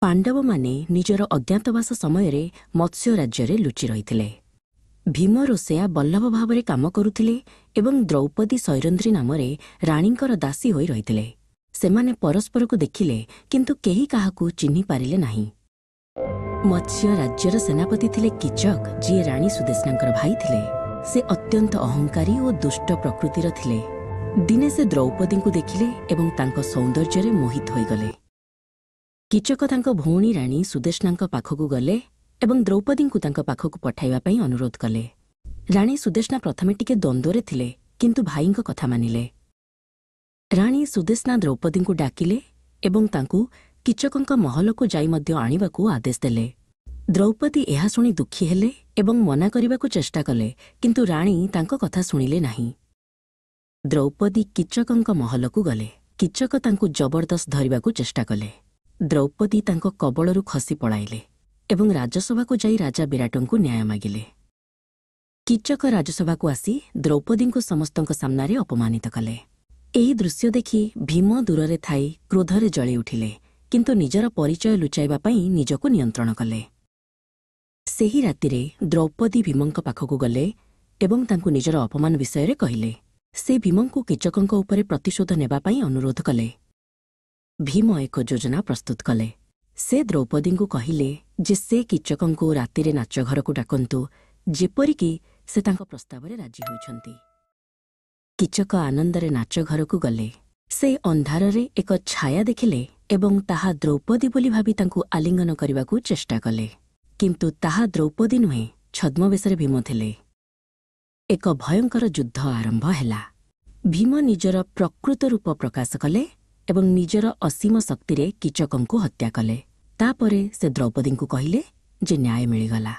पांडवमाने निजर अज्ञातवास समय मत्स्य राज्य लुचि रही। भीम रोषेया बल्लभ भाव काम करुथिले एवं द्रौपदी सैरंद्री नाम राणींकर दासी होई रहिथिले। सेमाने परस्पर को देखिले किंतु केही काहाकू चिन्हि पारिले नाही। मत्स्य राज्यर सेनापति थिले कीचक, जी राणी सुदेशनांकर भाई थिले। से अत्यंत अहंकारी और दुष्ट प्रकृतिर थिले। दिने से द्रौपदी को देखिले एवं तांको सौंदर्य मोहित होई गले। कीचक तांको भौणी राणी सुदेशनांक पाखकू गले एवं द्रौपदी को तांको पाखकू पठाइबा पई अनुरोध कले। राणी सुदेशना प्रथमे टिके द्वंद्वरे थिले किंतु भाईंको कथा मानिले। राणी सुदेशना द्रौपदी को डाकिले एवं तांकू कीचकंक महलको जाई मध्य आनिबाकू आदेश देले। द्रौपदी एहा सुनी दुखी हेले एवं मना करिबाकू चेष्टा कले किंतु राणी तांको कथा सुनिले नाही। द्रौपदी कीचकंक महलको गले। कीचक तांकू जबरदस्त धरिबाकू चेष्टा कले। द्रौपदी तांको कबळरू खसी पळाइले एवं राजसभा को जाई राजा विराटंकू न्याय मागिले। कीचक राजसभा को आसी द्रौपदी को समस्तंक सामनारे अपमानित कले। एही दृश्य देखि भीम दूररे थाई क्रोधरे जळी उठिले किंतु निजर परिचय लुचाइबा पई निजको नियंत्रण कले। सेही रातिरे द्रौपदी भीमंक पाखकू गले एवं तांकू निजर अपमान विषय रे कहिले। से भीमंकू कीचकंक उपरे प्रतिशोध नेबा पई अनुरोध कले। भीम एक योजना प्रस्तुत कले। से द्रौपदी को कहिले जे से कीचकंकू रातिरे नाच घर को डाकंतु जेपरिकी से तांको प्रस्ताव रे राजी होइछंती। कीचक आनंदरे नाच घर को गले। से अंधारे एक छाया देखिले एवं ताहा द्रौपदी बोली भाबी तांकू आलिंगन करबाकू चेष्टा कले किंतु ताहा द्रौपदी नुहे, छद्मवेशरे भीम थिले। एक भयंकर युद्ध आरंभ हैला। भीम निजर प्रकृत रूप प्रकाश कले एवं निजर असीम शक्ति रे कीचकंकू हत्या कले। तापरे से द्रौपदी को कहिले जे न्याय मिलिगला।